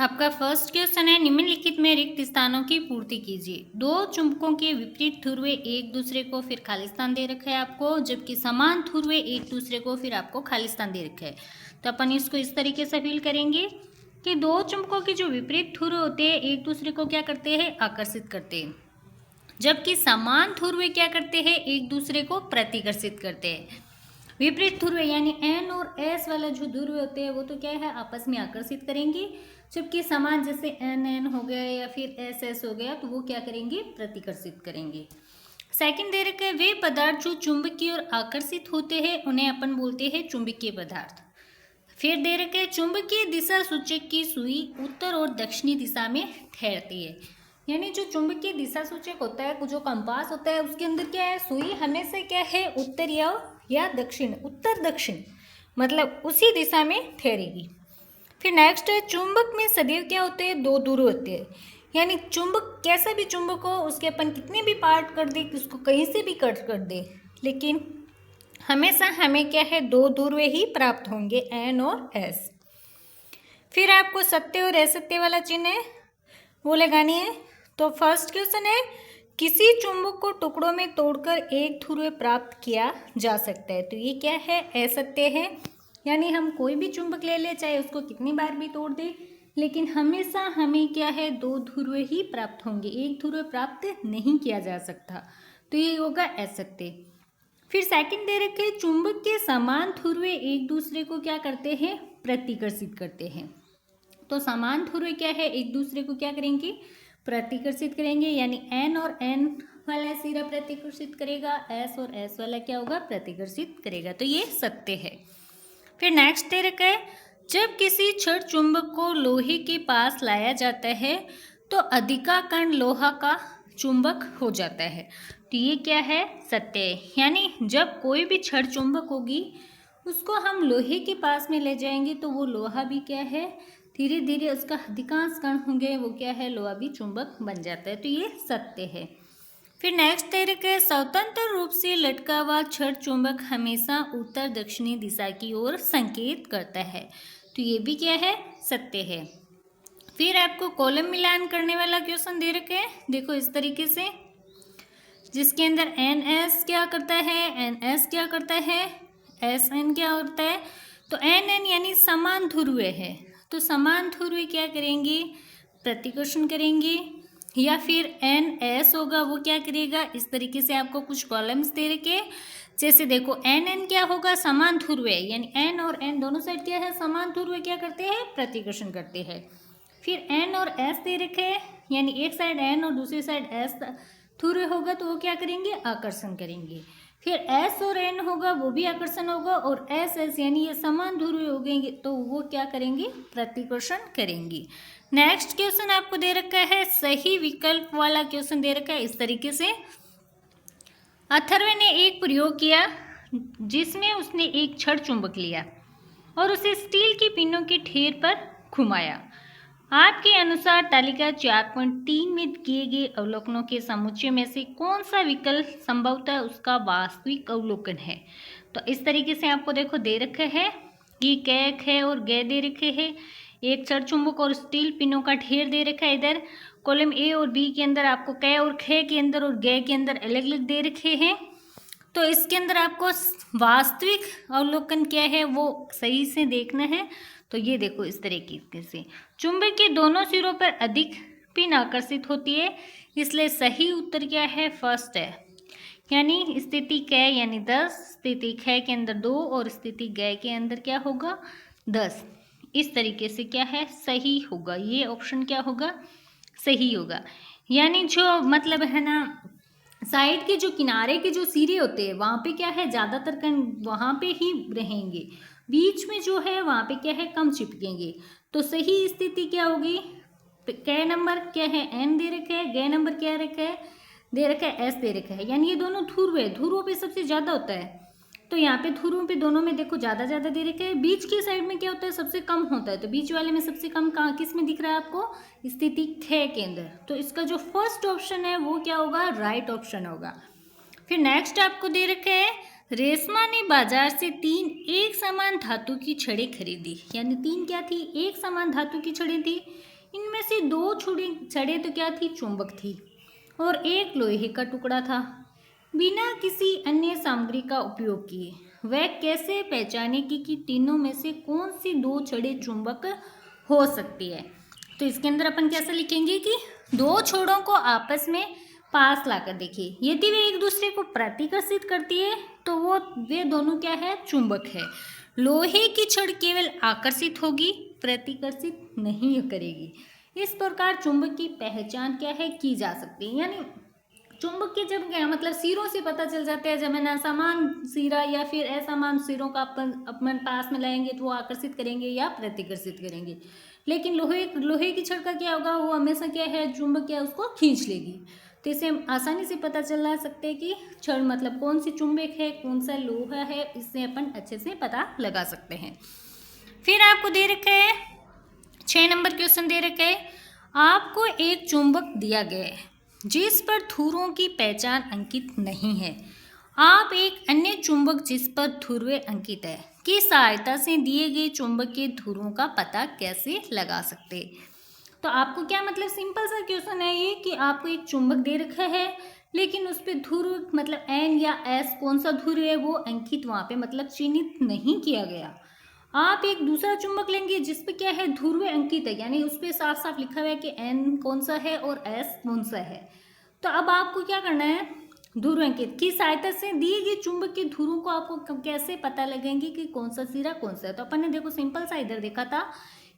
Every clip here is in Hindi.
आपका फर्स्ट क्वेश्चन है, निम्नलिखित में रिक्त स्थानों की पूर्ति कीजिए। दो चुंबकों के विपरीत ध्रुवे एक दूसरे को फिर खाली स्थान दे रखा है आपको, जबकि समान ध्रुवे एक दूसरे को फिर आपको खाली स्थान दे रखा है। तो अपन इसको इस तरीके से फील करेंगे कि दो चुंबकों के जो विपरीत ध्रुव होते हैं एक दूसरे को क्या करते हैं, आकर्षित करते हैं, जबकि समान ध्रुवे क्या करते हैं, एक दूसरे को प्रतिकर्षित करते हैं। विपरीत ध्रुवे यानी एन और एस वाला जो ध्रुव होते हैं वो तो क्या है, आपस में आकर्षित करेंगे, जबकि समान जैसे एन एन हो गया या फिर एस एस हो गया तो वो क्या करेंगे, प्रतिकर्षित करेंगे। सेकंड दे रखा है, वे पदार्थ जो चुंबकीय और आकर्षित होते हैं उन्हें अपन बोलते हैं चुंबकीय पदार्थ। फिर दे रखे है, चुंबकीय दिशा सूचक की सुई उत्तर और दक्षिणी दिशा में ठहरती है। यानी जो चुंबकीय दिशा सूचक होता है, जो कंपास होता है, उसके अंदर क्या है, सुई हमेशा क्या है, उत्तर या दक्षिण, उत्तर दक्षिण मतलब उसी दिशा में ठहरेगी। फिर नेक्स्ट है, चुंबक में सदैव क्या होते हैं, दो ध्रुव होते हैं। यानी चुंबक कैसा भी चुंबक हो उसके अपन कितने भी पार्ट कर दे, उसको कहीं से भी कट कर दे, लेकिन हमेशा हमें क्या है, दो ध्रुवे ही प्राप्त होंगे, एन और एस। फिर आपको सत्य और असत्य वाला चिन्ह है वो लगानी है। तो फर्स्ट क्वेश्चन है, किसी चुंबक को टुकड़ों में तोड़कर एक ध्रुव प्राप्त किया जा सकता है। तो ये क्या है, असत्य है। यानी हम कोई भी चुंबक ले ले, चाहे उसको कितनी बार भी तोड़ दे, लेकिन हमेशा हमें क्या है, दो ध्रुव ही प्राप्त होंगे, एक ध्रुव प्राप्त नहीं किया जा सकता। तो ये होगा असत्य। फिर सेकंड दे रखे, चुंबक के समान ध्रुवे एक दूसरे को क्या करते हैं, प्रतिकर्षित करते हैं। तो समान ध्रुवे क्या है, एक दूसरे को क्या करेंगे, प्रतिकर्षित करेंगे। यानी एन और एन वाला सिरा प्रतिकर्षित करेगा, एस और एस वाला क्या होगा, प्रतिकर्षित करेगा। तो ये सत्य है। फिर नेक्स्ट दे रखा है, जब किसी छड़ चुंबक को लोहे के पास लाया जाता है तो अधिकाकर्ण लोहा का चुंबक हो जाता है। तो ये क्या है, सत्य है। यानी जब कोई भी छड़ चुंबक होगी उसको हम लोहे के पास में ले जाएंगे तो वो लोहा भी क्या है, धीरे धीरे उसका अधिकांश कण होंगे वो क्या है, लोहा भी चुंबक बन जाता है। तो ये सत्य है। फिर नेक्स्ट तरीका है, स्वतंत्र रूप से लटका हुआ छड़ चुंबक हमेशा उत्तर दक्षिणी दिशा की ओर संकेत करता है। तो ये भी क्या है, सत्य है। फिर आपको कॉलम मिलान करने वाला क्वेश्चन दे रखे हैं, देखो इस तरीके से, जिसके अंदर एन एस क्या करता है, एन एस क्या करता है, एस एन क्या होता है। तो एन एन यानी समान ध्रुवे है, तो समान ध्रुवे क्या करेंगे, प्रतिकर्षण करेंगे। या फिर एन एस होगा वो क्या करेगा, इस तरीके से आपको कुछ कॉलम्स दे रखे, जैसे देखो एन एन क्या होगा, समान ध्रुवे, यानी एन और एन दोनों साइड क्या है, समान ध्रुवे क्या करते हैं, प्रतिकर्षण करते हैं। फिर एन और एस दे रखे हैं, यानी एक साइड एन और दूसरी साइड एस ध्रुव होगा तो वो क्या करेंगे, आकर्षण करेंगे। फिर एस और एन होगा वो भी आकर्षण होगा, और एस एस यानी ये समान ध्रुव हो गएंगे तो वो क्या करेंगे, प्रतिकर्षण करेंगे। नेक्स्ट क्वेश्चन आपको दे रखा है, सही विकल्प वाला क्वेश्चन दे रखा है इस तरीके से, अथर्व ने एक प्रयोग किया जिसमें उसने एक छड़ चुंबक लिया और उसे स्टील की पिनों के ढेर पर घुमाया। आपके अनुसार तालिका 4.3 में किए गए अवलोकनों के समुच्चय में से कौन सा विकल्प संभवतः उसका वास्तविक अवलोकन है। तो इस तरीके से आपको देखो दे रखे है कि कै खे और गे दे रखे है, एक छड़ चुंबक और स्टील पिनों का ढेर दे रखा है। इधर कॉलम ए और बी के अंदर आपको कै और खे के अंदर और गे के अंदर अलग अलग दे रखे हैं। तो इसके अंदर आपको वास्तविक अवलोकन क्या है वो सही से देखना है। तो ये देखो इस तरीके से, चुंबक के दोनों सिरों पर अधिक पिन आकर्षित होती है, इसलिए सही उत्तर क्या है, फर्स्ट है। यानी स्थिति कै यानी 10, स्थिति ख के अंदर 2 और स्थिति ग के अंदर क्या होगा, 10। इस तरीके से क्या है, सही होगा, ये ऑप्शन क्या होगा, सही होगा। यानी जो मतलब है ना, साइड के जो किनारे के जो सिरे होते हैं वहाँ पे क्या है, ज़्यादातर कण वहाँ पे ही रहेंगे, बीच में जो है वहाँ पे क्या है, कम चिपकेंगे। तो सही स्थिति क्या होगी, कै नंबर क्या है, एन दे रखा है, गे नंबर क्या रखा है, दे रखा है एस दे रखा है। यानी ये दोनों ध्रुव है, ध्रुवों पे सबसे ज़्यादा होता है, तो यहाँ पे ध्रुवों पे दोनों में देखो ज़्यादा दे रखा है। बीच के साइड में क्या होता है, सबसे कम होता है, तो बीच वाले में सबसे कम कहाँ किस में दिख रहा है आपको, स्थिति ख के अंदर। तो इसका जो फर्स्ट ऑप्शन है वो क्या होगा, राइट ऑप्शन होगा। फिर नेक्स्ट आपको दे रखा है, रेशमा ने बाजार से 3 एक समान धातु की छड़ें खरीदी। यानी 3 क्या थी? एक समान धातु की छड़ें थी। इनमें से 2 छड़ें तो क्या थी? चुंबक थी और एक लोहे का टुकड़ा था। बिना किसी अन्य सामग्री का उपयोग किए वह कैसे पहचानेगी कि तीनों में से कौन सी 2 छड़ें चुंबक हो सकती है? तो इसके अंदर अपन कैसे लिखेंगे कि 2 छोरों को आपस में पास लाकर देखिए, यदि वे एक दूसरे को प्रतिकर्षित करती है तो वे दोनों क्या है? चुंबक है। लोहे की छड़ केवल आकर्षित होगी, प्रतिकर्षित नहीं करेगी। इस प्रकार चुंबक की पहचान क्या है? की जा सकती है। यानी चुंबक के जब क्या मतलब सिरों से पता चल जाता है, जब है ना समान सिरा या फिर असमान सिरों का अपन पास में लाएंगे तो वो आकर्षित करेंगे या प्रतिकर्षित करेंगे। लेकिन लोहे की छड़ का क्या होगा? वो हमेशा क्या है? चुंबक क्या है? उसको खींच लेगी। तो इसे हम आसानी से पता चला सकते हैं कि छड़ मतलब कौन सी चुंबक है, कौन सा लोहा है, इससे अपन अच्छे से पता लगा सकते हैं। फिर आपको दे रखा है 6 नंबर क्वेश्चन दे रखा है, आपको एक चुंबक दिया गया है जिस पर ध्रुवों की पहचान अंकित नहीं है। आप एक अन्य चुंबक जिस पर ध्रुव अंकित है की सहायता से दिए गए चुंबक के ध्रुवों का पता कैसे लगा सकते? तो आपको क्या मतलब सिंपल सा क्वेश्चन है ये कि आपको एक चुंबक दे रखा है लेकिन उस पर ध्रुव मतलब एन या एस कौन सा ध्रुव है वो अंकित वहाँ पे मतलब चिन्हित नहीं किया गया। आप एक दूसरा चुंबक लेंगे जिस पे क्या है? ध्रुव अंकित है, यानी उस पर साफ साफ लिखा हुआ है कि एन कौन सा है और एस कौन सा है। तो अब आपको क्या करना है? ध्रुव अंकित की सहायता से दिए गए चुंबक के ध्रुवों को आपको कैसे पता लगेंगे कि कौन सा सिरा कौन सा है? तो अपन ने देखो सिंपल सा इधर देखा था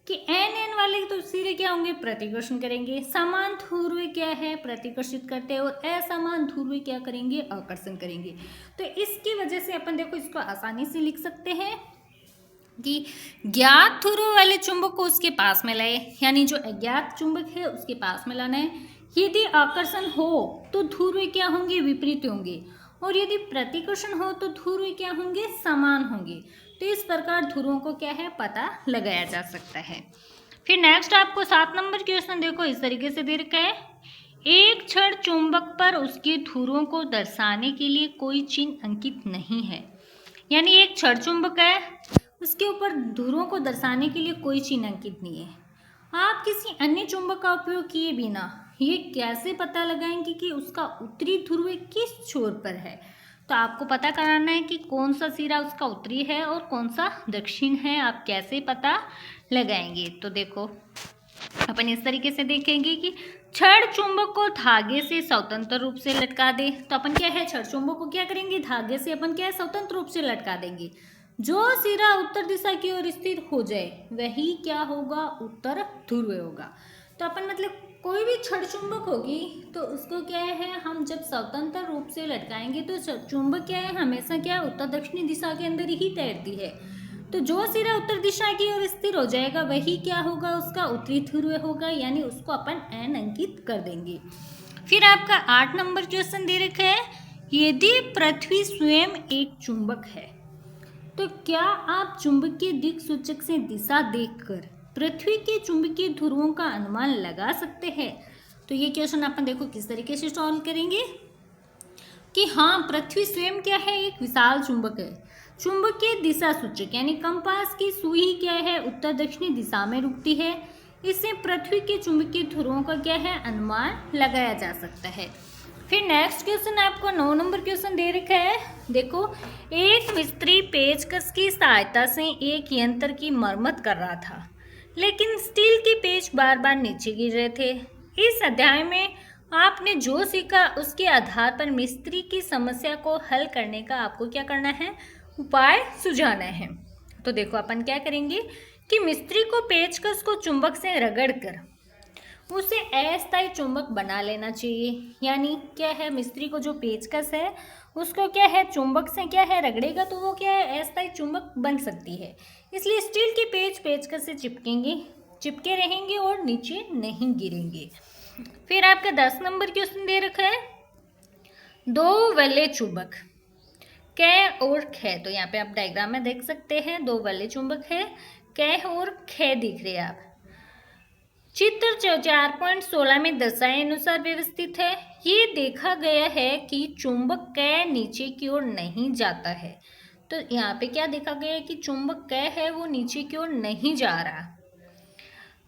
कि एन एन वाले तो सिरे क्या होंगे? प्रतिकर्षण करेंगे। समान ध्रुव क्या है? प्रतिकर्षित करते हैं और असमान ध्रुव क्या करेंगे? आकर्षण करेंगे। तो इसकी वजह से अपन देखो इसको आसानी से लिख सकते हैं कि ज्ञात ध्रुव वाले चुंबक को उसके पास में लाए, यानी जो अज्ञात चुंबक है उसके पास में लाना है। यदि आकर्षण हो तो ध्रुव क्या होंगे? विपरीत होंगे, और यदि प्रतिकर्षण हो तो ध्रुव क्या होंगे? समान होंगे। तो इस प्रकार ध्रुवों को क्या है? पता लगाया जा सकता है। फिर नेक्स्ट आपको 7 नंबर क्वेश्चन देखो इस तरीके से दे रखा है, एक छड़ चुंबक पर उसके ध्रुवों को दर्शाने के लिए कोई चिन्ह अंकित नहीं है। यानी एक छड़ चुंबक है, उसके ऊपर ध्रुवों को दर्शाने के लिए कोई चिन्ह अंकित नहीं है। आप किसी अन्य चुंबक का उपयोग किए बिना ये कैसे पता लगाएंगे कि उसका उत्तरी ध्रुव किस छोर पर है? तो आपको पता कराना है कि कौन सा सिरा उसका उत्तरी है और कौन सा दक्षिण है। आप कैसे पता लगाएंगे? तो देखो अपन इस तरीके से देखेंगे कि छड़ चुंबक को धागे से स्वतंत्र रूप से लटका दे। तो अपन क्या है? छड़ चुंबक को क्या करेंगे? धागे से अपन क्या है? स्वतंत्र रूप से लटका देंगे। जो सिरा उत्तर दिशा की ओर स्थिर हो जाए वही क्या होगा? उत्तर ध्रुव होगा। तो अपन मतलब कोई भी छड़ चुंबक होगी तो उसको क्या है? हम जब स्वतंत्र रूप से लटकाएंगे तो चुंबक क्या है? हमेशा क्या है? उत्तर दक्षिणी दिशा के अंदर ही तैरती है। तो जो सिरा उत्तर दिशा की ओर स्थिर हो जाएगा वही क्या होगा? उसका उत्तरी ध्रुव होगा, यानी उसको अपन एन अंकित कर देंगे। फिर आपका 8 नंबर क्वेश्चन दे रखा है, यदि पृथ्वी स्वयं एक चुंबक है तो क्या आप चुंबकीय दिक् सूचक से दिशा देखकर पृथ्वी के चुंबकीय ध्रुवों का अनुमान लगा सकते हैं? तो ये क्वेश्चन अपन देखो किस तरीके से सॉल्व करेंगे कि हाँ, पृथ्वी स्वयं क्या है? एक विशाल चुंबक है। चुंबकीय दिशा सूचक यानी कंपास की सुई क्या है? उत्तर दक्षिणी दिशा में रुकती है। इससे पृथ्वी के चुंबकीय ध्रुवों का क्या है? अनुमान लगाया जा सकता है। फिर नेक्स्ट क्वेश्चन आपको 9 नंबर क्वेश्चन दे रखा है। देखो, एक मिस्त्री पेचकस की सहायता से एक यंत्र की मरम्मत कर रहा था, लेकिन स्टील के पेच बार बार नीचे गिर रहे थे। इस अध्याय में आपने जो सीखा उसके आधार पर मिस्त्री की समस्या को हल करने का आपको क्या करना है? उपाय सुझाना है। तो देखो अपन क्या करेंगे कि मिस्त्री को पेचकस को चुंबक से रगड़कर उसे अस्थायी चुंबक बना लेना चाहिए। यानी क्या है? मिस्त्री को जो पेचकस है उसको क्या है? चुंबक से क्या है? रगड़ेगा तो वो क्या है? अस्थायी चुंबक बन सकती है। इसलिए स्टील के पेचकस से चिपके रहेंगे और नीचे नहीं गिरेंगे। फिर आपका 10 नंबर क्वेश्चन दे रखा है, 2 वाले चुंबक क और ख। तो यहाँ पे आप डायग्राम में देख सकते हैं 2 वाले चुंबक है, क और ख दिख रहे हैं आप। चित्र 4.16 में दर्शाए अनुसार व्यवस्थित है। ये देखा गया है कि चुंबक कै नीचे की ओर नहीं जाता है। तो यहाँ पे क्या देखा गया है कि चुंबक कै है वो नीचे की ओर नहीं जा रहा।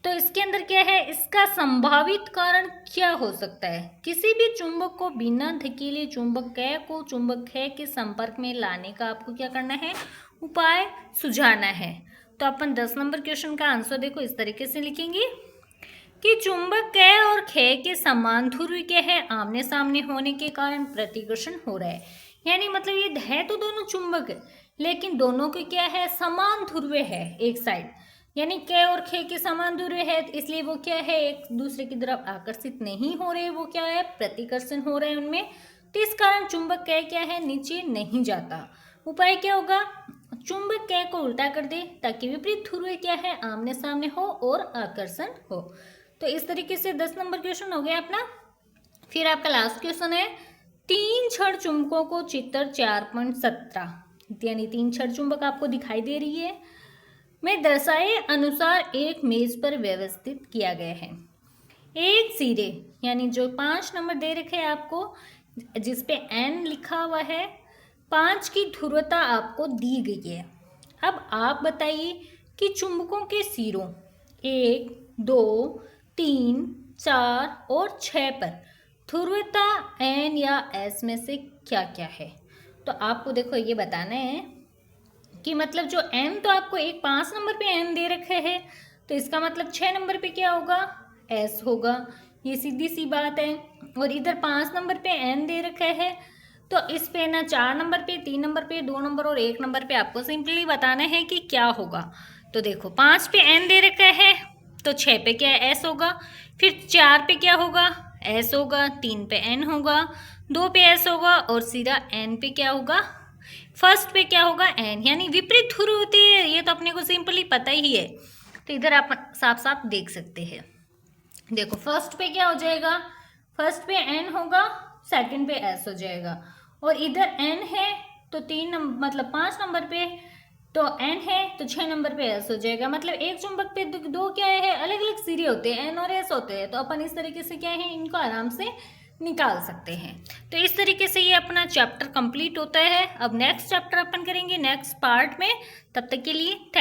तो इसके अंदर क्या है, इसका संभावित कारण क्या हो सकता है? किसी भी चुंबक को बिना धकेले चुंबक कै को चुंबक कै के संपर्क में लाने का आपको क्या करना है, उपाय सुझाना है। तो अपन 10 नंबर क्वेश्चन का आंसर देखो इस तरीके से लिखेंगे कि चुंबक कै और खे के समान ध्रुव क्या है, आमने सामने होने के कारण प्रतिकर्षण हो रहा है। यानी मतलब ये है तो दोनों चुंबक है, लेकिन दोनों के क्या है, समान ध्रुव है एक साइड। यानी कै और खे के समान ध्रुव है, इसलिए वो क्या है, एक दूसरे की तरफ आकर्षित नहीं हो रहे, वो क्या है, प्रतिकर्षण हो रहे हैं उनमें। तो इस कारण चुंबक कै क्या है, नीचे नहीं जाता। उपाय क्या होगा, चुंबक कै को उल्टा कर दे ताकि विपरीत ध्रुव क्या है, आमने सामने हो और आकर्षण हो। तो इस तरीके से 10 नंबर क्वेश्चन हो गया अपना। फिर आपका लास्ट क्वेश्चन है, 3 छड़ चुंबकों को चित्र 4.17 यानी 3 छड़ चुंबक आपको दिखाई दे रही है में दर्शाए अनुसार एक मेज पर व्यवस्थित किया गया है। एक सिरे यानी जो 5 नंबर दे रखे हैं आपको, जिसपे n लिखा हुआ है, 5 की ध्रुवता आपको दी गई है। अब आप बताइए कि चुंबकों के सिरों 1, 2, 3, 4 और 6 पर ध्रुवता n या s में से क्या क्या है। तो आपको देखो ये बताना है कि मतलब जो n तो आपको 5 नंबर पे n दे रखे है, तो इसका मतलब 6 नंबर पे क्या होगा, s होगा। ये सीधी सी बात है। और इधर 5 नंबर पे n दे रखा है, तो इस पे ना 4 नंबर पे, 3 नंबर पे, 2 नंबर और 1 नंबर पे आपको सिंपली बताना है कि क्या होगा। तो देखो 5 पे n दे रखा है, तो 6 पे क्या है, s होगा। फिर 4 पे क्या होगा, s होगा। 3 पे n होगा, 2 पे s होगा और सीधा n पे क्या होगा, फर्स्ट पे क्या होगा, n। यानी विपरीत ध्रुव होती है, ये तो अपने को सिंपली पता ही है। तो इधर आप साफ साफ देख सकते हैं। देखो फर्स्ट पे क्या हो जाएगा, फर्स्ट पे n होगा, सेकंड पे s हो जाएगा। और इधर n है तो 5 नंबर पे तो n है तो 6 नंबर पे s हो जाएगा। मतलब एक चुंबक पे दो क्या है, अलग अलग सिरे होते हैं, n और s होते हैं। तो अपन इस तरीके से क्या है, इनको आराम से निकाल सकते हैं। तो इस तरीके से ये अपना चैप्टर कंप्लीट होता है। अब नेक्स्ट चैप्टर अपन करेंगे नेक्स्ट पार्ट में। तब तक के लिए थैंक